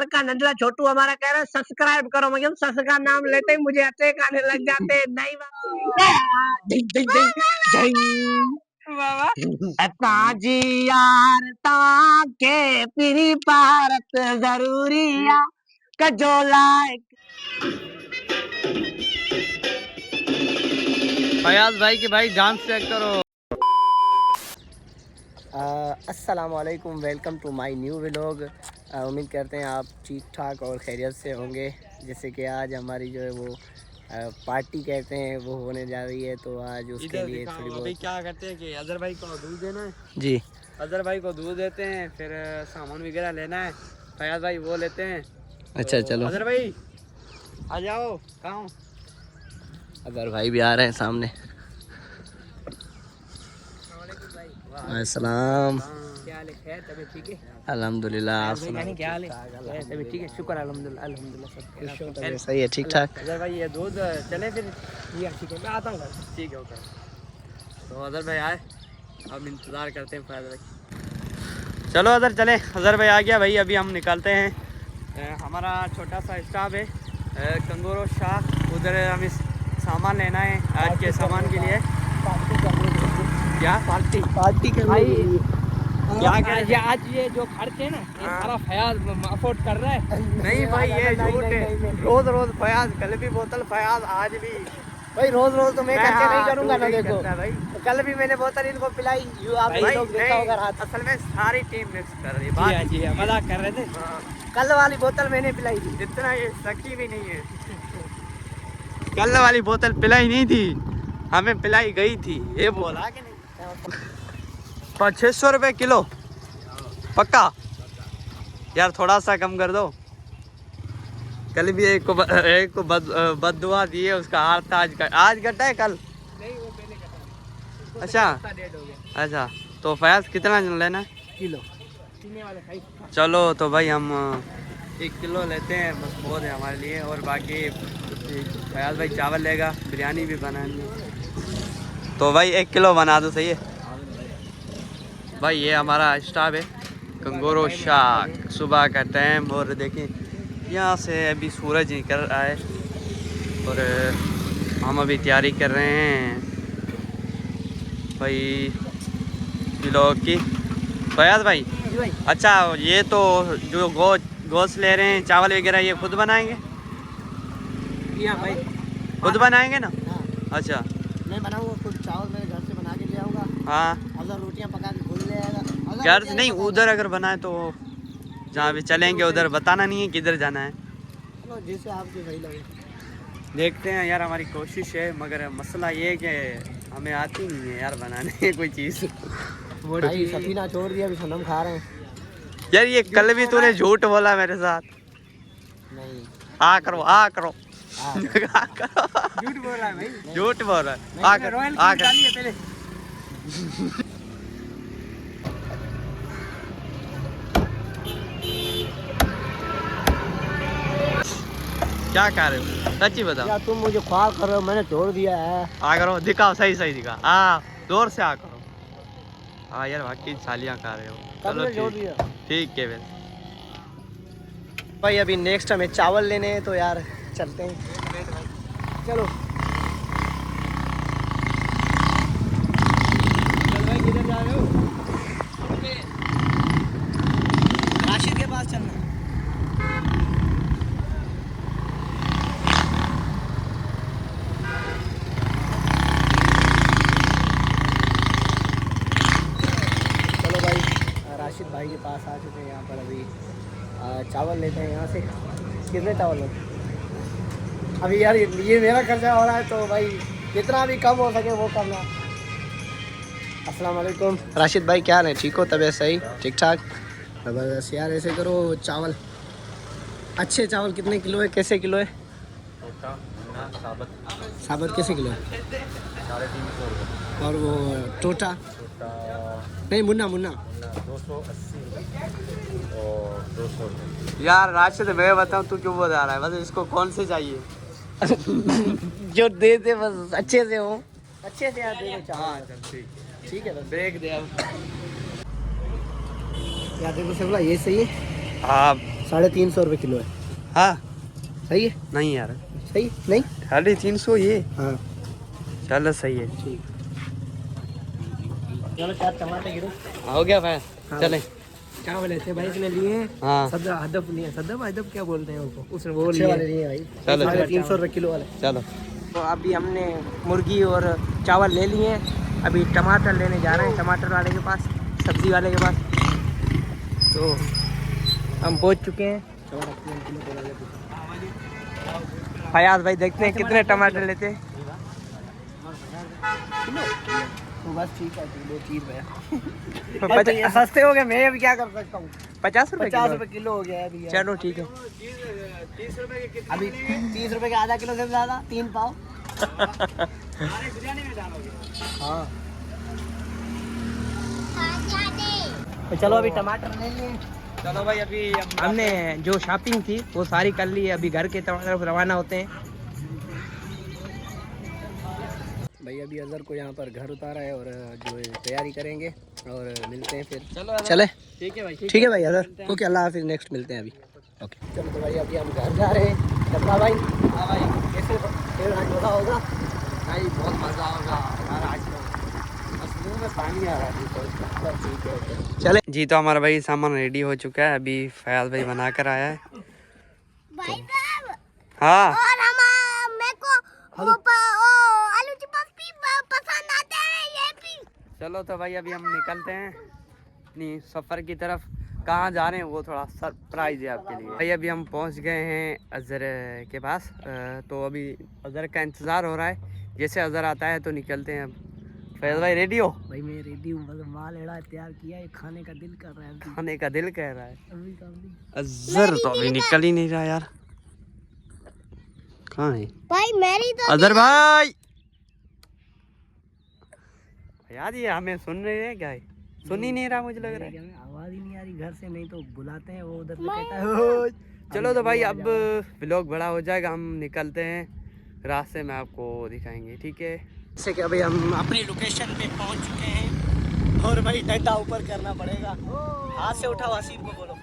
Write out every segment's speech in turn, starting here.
का नंदला छोटू हमारा कह रहा है सब्सक्राइब करो, मगर सस का नाम लेते ही मुझे अटैक आने लग जाते हैं। नहीं ताजी यार ताके पीरी भारत जरूरी है कजोला। फयाज भाई के भाई डांस चेक करो। अस्सलाम वालेकुम, welcome to my new vlog. उम्मीद करते हैं आप ठीक ठाक और खैरियत से होंगे। जैसे कि आज हमारी जो है वो पार्टी कहते हैं वो होने जा रही है, तो आज उसके लिए थोड़ी बहुत क्या करते हैं कि अजहर भाई को दूध देना है। जी अजहर भाई को दूध देते हैं, फिर सामान वगैरह लेना है। फयाज भाई वो लेते हैं। अच्छा चलो अजहर भाई आ जाओ। कहाँ? अगर भाई भी आ रहे हैं सामने। अस्सलाम। क्या हाल है? तबीयत ठीक है? अल्हम्दुलिल्लाह। आप सुनाओ? क्या हाल है? तबीयत ठीक है? शुक्र अल्हम्दुलिल्लाह। अल्हम्दुलिल्लाह सब सही है, ठीक ठाक। अजहर भाई ये दूध चले फिर? ठीक है, मैं आता हूँ। ठीक है ओके। तो अजहर भाई आए, अब इंतज़ार करते हैं फयाज भाई। चलो अजहर चले। अजहर भाई आ गया भाई, अभी हम निकलते हैं। हमारा छोटा सा स्टाफ है कंगोरो शाह, उधर हमें सामान लेना है आज के सामान के लिए। क्या पार्टी कर भाई? क्या कर आज ये जो खर्च है ना, ये सारा फयाज अफोर्ड कर रहा है। नहीं भाई ये झूठ है। रोज रोज फयाज, कल भी बोतल फयाज, आज भी भाई रोज रोज तो मैं खर्चे नहीं करूंगा ना। देखो भाई तो कल भी मैंने बोतल इनको पिलाई, आप लोग देखा होगा रात। असल में सारी टीम मिक्स कर रही है। जी मजाक कर रहे थे। कल वाली बोतल मैंने पिलाई थी। इतना ये सकी भी नहीं है। कल वाली बोतल पिलाई नहीं थी, हमें पिलाई गई थी। ये बोला कि नहीं 600 रुपये किलो पक्का यार, थोड़ा सा कम कर दो। कल भी एक को बददुआ दिए, उसका हार था आज कटा है कल। नहीं वो पहले कटा। अच्छा अच्छा, तो फयाज कितना लेना है? किलो चलो तो भाई हम 1 किलो लेते हैं, बस बहुत है हमारे लिए। और बाकी फयाज भाई चावल लेगा, बिरयानी भी बनानी है, तो भाई 1 किलो बना दो। सही है भाई। ये हमारा स्टाफ है कंगोरो शाह, सुबह का टाइम। और देखें यहाँ से अभी सूरज निकल रहा है और हम अभी तैयारी कर रहे हैं भाई व्लॉग की। फयाज भाई अच्छा, ये तो जो गोश्त ले रहे हैं, चावल वगैरह, ये खुद बनाएंगे? भाई खुद बनाएंगे ना? हाँ। अच्छा मैं बनाऊंगा खुद, चावल मेरे घर से बना के ले आऊंगा। हाँ, अगर रोटियां पका के खुद ले आएगा। घर से नहीं, उधर अगर बनाए तो जहाँ भी चलेंगे उधर बताना नहीं है किधर जाना है। चलो जैसे आपको सही लगे। देखते हैं यार, हमारी कोशिश है, मगर मसला ये है कि हमें आती नहीं है यार बनाने कोई चीज़। भाई सफीना छोड़ दिया, अभी सनम खा रहे हैं। यार ये कल भी तूने झूठ बोला मेरे साथ। नहीं आ करो आ करो। झूठ बोल रहा है भाई, झूठ बोल रहा है। आ कर आ कर। पहले क्या कर रहे हो, सच्ची बताओ। क्या तुम मुझे ख्वाब कर रहे हो? मैंने छोड़ दिया है। आ करो, दिखाओ सही सही दिखा। हाँ जोर से आ करो। हाँ यार वाकई सालियाँ खा रहे हो। चलो छोड़ दिया। ठीक है फिर भाई अभी नेक्स्ट हमें चावल लेने हैं, तो यार चलते हैं। चलो भाई, किधर जा रहे हो? राशिद के पास चलना है। चलो भाई, राशिद भाई के पास आ चुके हैं। यहाँ पर अभी चावल लेते हैं यहाँ से। कितने चावल लेते हैं अभी यार? ये मेरा खर्चा हो रहा है, तो भाई जितना भी कम हो सके वो करना। अस्सलाम वालेकुम राशिद भाई, क्या हाल है? ठीक हो? तबीयत सही? ठीक ठाक? ज़बरदस्त यार। ऐसे करो, चावल अच्छे चावल कितने किलो है, कैसे किलो है? साबत कैसे किलो है? 350। और वो टोटा नहीं, मुन्ना 280 और 200। यार राशिद मैं बताऊँ तू क्यों बता रहा है, बस इसको कौन से चाहिए? जो दे दे बस, अच्छे से हो, अच्छे से यार दे दो चावल। ठीक है बस देख दे अब। यार देखो सगला ये सही है। हाँ 350 रुपये किलो है। हाँ सही है? नहीं यार, सही नहीं? 350 ये, हाँ चलो सही है। ठीक। चलो 4 टमाटर गिरो। हो गया भाई, हाँ। चले। चावल ऐसे भाई इसने लिए हैं। हाँ सदर हदफ लिए, सदफ हदफ क्या बोलते हैं उनको, उसने वो लिए भाई। चलो 350 रुपये किलो वाले। चलो। तो अभी हमने मुर्गी और चावल ले लिए हैं, अभी टमाटर लेने जा रहे हैं टमाटर वाले के पास, सब्जी वाले के पास। तो हम पहुंच चुके हैं। फयाज भाई देखते हैं कितने टमाटर लेते हैं। तो बस ठीक है, 2 चीज भैया। सस्ते हो गए, मैं अभी क्या कर सकता हूँ। 50 रुपये किलो हो गया है अभी। चलो ठीक है। 30 रुपये के, अभी 30 रुपये के आधा किलो से ज़्यादा 3 पाव। हाँ तो चलो अभी टमाटर ले लिए। चलो भाई, अभी हमने जो शॉपिंग थी वो सारी कर ली है, अभी घर के तरफ रवाना होते हैं। भाई अभी अजहर को यहाँ पर घर उतारा है और जो है तैयारी करेंगे और मिलते हैं फिर। चलो चले ठीक है भाई, ठीक है भाई अजहर, ओके अल्लाह हाफिज़, नेक्स्ट मिलते हैं अभी। ओके चलो तो भाई अभी हम घर जा रहे हैं। डब्बा भाई, हाँ भाई, कैसे मज़ा होगा भाई बहुत मज़ा होगा हमारा आज तो, बस मुंह में पानी आ रहा है। ठीक है चले जी। तो हमारा भाई सामान रेडी हो चुका है, अभी फयाज भाई बना कर आया है। हाँ मेरे को आलू चिप्स भी पसंद आते हैं, ये भी। चलो तो भाई अभी हम निकलते हैं अपनी सफ़र की तरफ। कहाँ जा रहे हैं वो थोड़ा सरप्राइज है आपके लिए। भाई अभी हम पहुँच गए हैं अजहर के पास, तो अभी अजहर का इंतज़ार हो रहा है। जैसे अजहर आता है तो निकलते हैं। अब फैज़ भाई रेडी हो? भाई मैं रेडी हूँ, मतलब माल एड़ा तैयार किया है, खाने का दिल कर रहा है अभी। खाने का दिल कह रहा है। अभी अजहर तो अभी निकल ही नहीं रहा यार, कहाँ है भाई मेरी तो अजहर भाई? यार ये हमें सुन रहे हैं क्या? सुन ही नहीं रहा, मुझे लग रहा है। आवाज़ ही नहीं आ रही घर से, नहीं तो बुलाते हैं वो उधर से कहता है "ओय"। चलो तो भाई अब व्लॉग बड़ा हो जाएगा, हम निकलते हैं, रास्ते में आपको दिखाएंगे, ठीक है? जैसे कि अभी हम अपनी लोकेशन पे पहुंच चुके हैं और भाई डंडा ऊपर करना पड़ेगा। हाथ से उठाओ, हसीब को बोलो।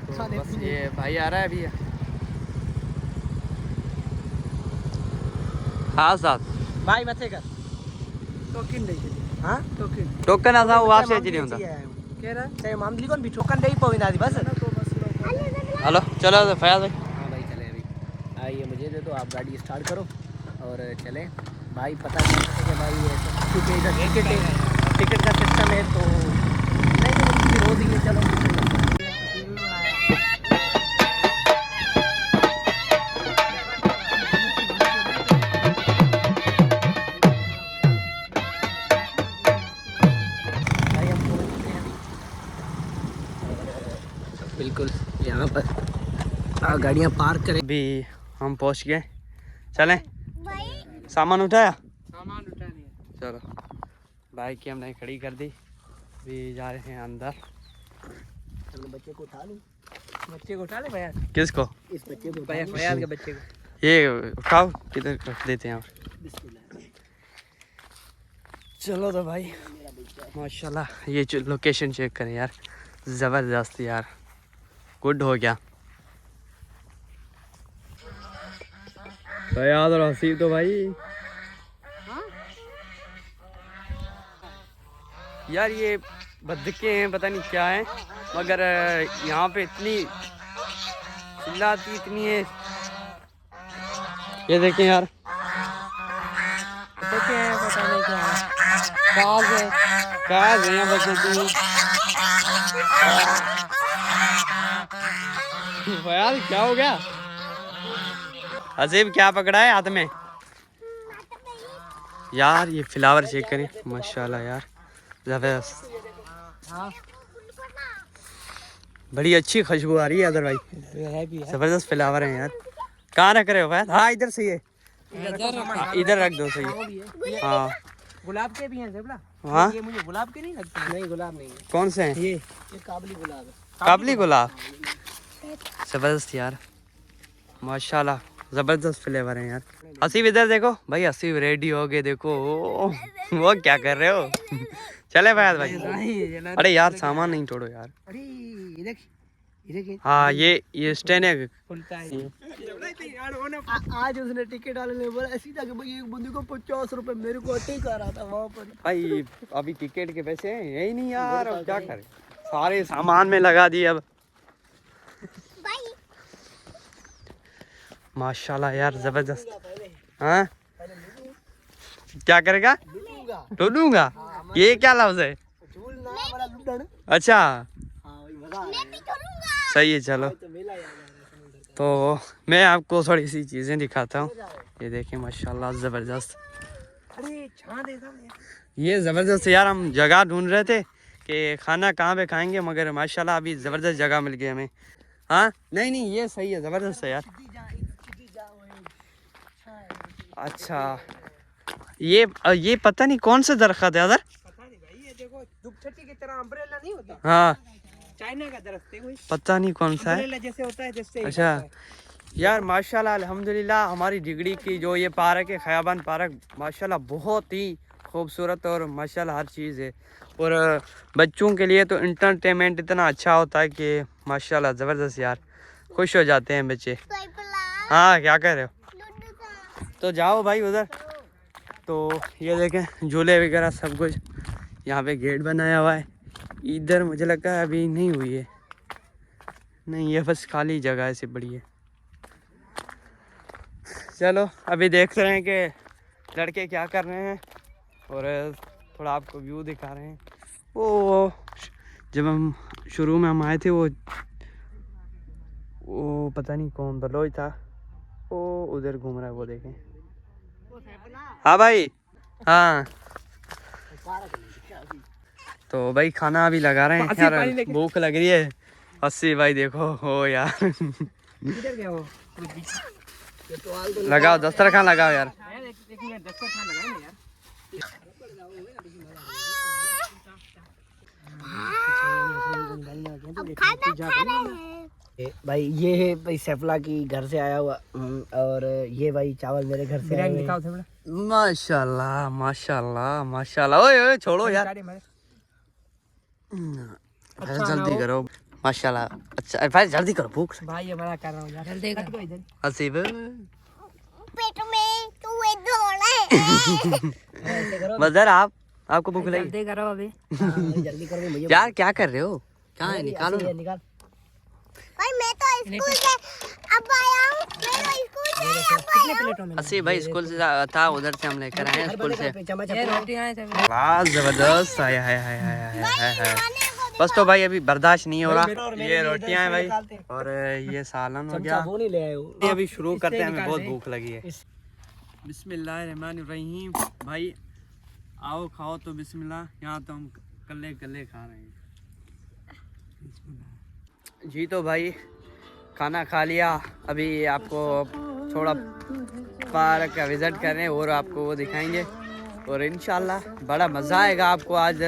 तो बस ये भाई आ रहा है अभी। हाँ साहब भाई मथे कर टोकन दे दे। हां टोकन टोकन असा वापस नहीं होता कह रहा है मामली कौन भी टोकन दे ही पोइना दी बस। हेलो चलो तो फयाज भाई। हाँ भाई चले अभी। आइए मुझे दे दो, आप गाड़ी स्टार्ट करो और चले। भाई पता नहीं है कि भाई क्योंकि इधर टिकट का सिस्टम है तो नहीं रोज ही चलो। बिल्कुल यहाँ पर गाड़ियाँ पार्क करें। अभी हम पहुंच गए, चलें? भाई सामान उठाया? सामान उठा लिया। चलो बाइक की हमने खड़ी कर दी, अभी जा रहे हैं अंदर। चलो बच्चे को उठा लूँ, बच्चे को उठा ले भैया, किसको? इस बच्चे को फयाज के बच्चे को। ये उठाओ, किधर रख देते हैं और। चलो तो भाई माशाल्लाह, ये लोकेशन चेक करें यार, ज़बरदस्त यार, गुड हो गया। फयाज और हसीब तो भाई यार ये बदके हैं, पता नहीं क्या है, मगर यहाँ पे इतनी चिल्लाती इतनी है। ये देखें यार, पता नहीं क्या है। कहाँ है यहाँ बदके? यार क्या हो गया? हसीब क्या पकड़ा है हाथ में? यार ये फ्लावर चेक करें, माशाल्लाह यार, ज़बरदस्त, बड़ी अच्छी खुशबू आ रही है। अदर भाई ज़बरदस्त फ्लावर हैं यार। कहाँ रख रहे हो फैज? हाँ इधर सही है, इधर रख दो, सही है। हाँ गुलाब के भी हैं ज़ेबला। हाँ ये मुझे गुलाब के नहीं लगते। नहीं गुलाब नहीं है, कौन से हैं? ये काबली गुलाब है। काबली गुलाब, ज़बरदस्त यार, माशाल्लाह ज़बरदस्त फ्लेवर हैं यार। हसीब इधर देखो भाई, हसीब रेडी हो गए, देखो वो क्या कर रहे हो? चले फयाज भाई। अरे यार सामान नहीं तोड़ो यार। अरे ये देख हाँ ये स्टैंड है। आज उसने टिकट वाले ने बोला सीधा कि भाई एक बंदे को 50 रुपए, मेरे को अटैक आ रहा था वहाँ पर। भाई अभी टिकट के पैसे हैं यही नहीं यार, अब क्या करें, सारे सामान में लगा दिए अब। माशाल्लाह यार जबरदस्त। हाँ क्या करेगा? लूटूंगा। ये क्या लफ्ज है? अच्छा सही है, चलो। तो मैं आपको थोड़ी सी चीज़ें दिखाता हूँ। ये देखिए माशाल्लाह ज़बरदस्त। ये ज़बरदस्त यार, हम जगह ढूंढ रहे थे कि खाना कहाँ पे खाएंगे, मगर माशाल्लाह अभी ज़बरदस्त जगह मिल गई हमें। हाँ नहीं ये सही है, ज़बरदस्त है यार। अच्छा ये पता नहीं कौन सा दरख्त है अदर। ये देखो दुपछटी की तरह अम्ब्रेला नहीं होता, हाँ चाइना का दरख्त है कोई, पता नहीं कौन सा है। अम्ब्रेला जैसे होता है जैसे। अच्छा यार माशाल्लाह अल्हम्दुलिल्लाह, हमारी डिगड़ी की जो ये पार्क है खयाबान पार्क, माशाल्लाह बहुत ही खूबसूरत और माशाल्लाह हर चीज़ है। और बच्चों के लिए तो इंटरटेनमेंट इतना अच्छा होता है कि माशाल्लाह ज़बरदस्त यार, खुश हो जाते हैं बच्चे। हाँ क्या कह रहे हो? तो जाओ भाई उधर। तो ये देखें झूले वगैरह सब कुछ, यहाँ पे गेट बनाया हुआ है। इधर मुझे लगता है अभी नहीं हुई है, नहीं ये बस खाली जगह ऐसी बड़ी है। चलो अभी देख रहे हैं कि लड़के क्या कर रहे हैं, और थोड़ा आपको व्यू दिखा रहे हैं। वो जब हम शुरू में हम आए थे वो पता नहीं कौन बलोच था, वो उधर घूम रहा है, वो देखें। हाँ भाई हाँ। तो भाई खाना अभी लगा रहे हैं यार, भूख लग रही है। अस्सी भाई देखो हो यार लगाओ दस्तरखान लगाओ यार। भाई ये है भाई सैफला की घर से आया हुआ, और ये भाई चावल मेरे घर से आए हुए। माशाल्लाह माशाल्लाह माशाल्लाह। ओए ओए छोड़ो यार, जल्दी करो माशाल्लाह। अच्छा भाई जल्दी करो, भूख भाई ये बड़ा कर रहा हूँ यार, जल्दी कर। हसीब पेट में चूहे दौड़ रहे। मदर आपको भूख लगी? जल्दी करो अभी, जल्दी करो मुझे। यार क्या कर रहे हो? कहाँ है? निकालो निकाल। भाई मैं तो स्कूल से अब आया हूँ, मैं तो स्कूल से अब आया हूँ। अस्सी भाई स्कूल से था, उधर से हम लेकर आए हैं स्कूल से। रोटी जबरदस्त आया है। बस तो भाई अभी बर्दाश्त नहीं हो रहा। ये रोटियां हैं भाई, और ये सालन हो गया। वो नहीं ले आए हो। ये अभी शुरू करते हैं, हमें बहुत भूख लगी है। बिस्मिल्लाहिर्रहमानिर्रहीम। भाई आओ खाओ तो बिस्मिल्लाह। यहाँ तो हम कल्ले कल्ले खा रहे हैं जी। तो भाई खाना खा लिया, अभी आपको थोड़ा पार्क का विज़िट कर रहे हैं और आपको वो दिखाएंगे, और इंशाल्लाह बड़ा मज़ा आएगा आपको। आज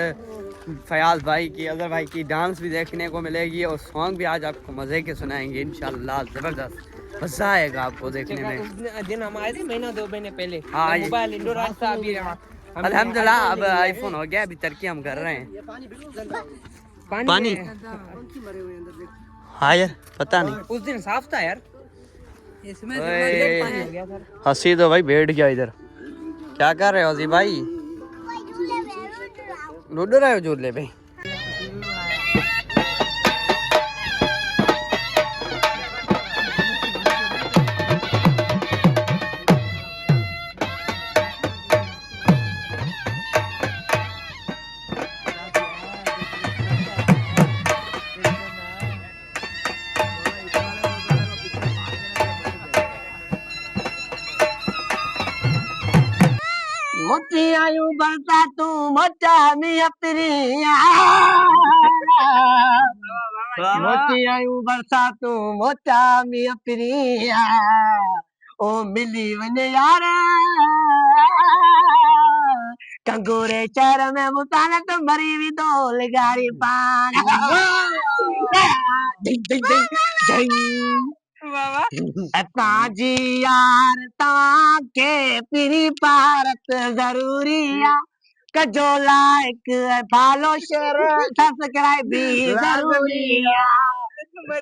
फयाज भाई की, अजहर भाई की डांस भी देखने को मिलेगी, और सॉन्ग भी आज आपको मज़े के सुनाएंगे इंशाल्लाह। ज़बरदस्त मज़ा आएगा आपको देखने में। उस दिन हम आए थे महीना 2 महीने पहले, हाँ मोबाइल इंडोर रास्ता अभी अल्हम्दुलिल्लाह अब आईफोन हो गया, अभी तरक्की हम कर रहे हैं। पानी हाँ यार पता नहीं, उस दिन साफ था यार, इसमें ओए, पानी हो गया था। हंसी तो भाई बैठ गया इधर। क्या कर रहे हो हंसी भाई? लूडो रहे हो झूले पे? मोती आयु बढ़ता तू मोटा मियां प्रिया, मोती आयु बढ़ता तू मोटा मियां प्रिया, ओ मिली वने यार कंगूरे शहर में मुताने तो मरी भी दो गाड़ी पान। ताजी यार ताके पीरी भारत जरूरिया कजो लाइक फॉलो शेयर सब्सक्राइब भी जरूरिया।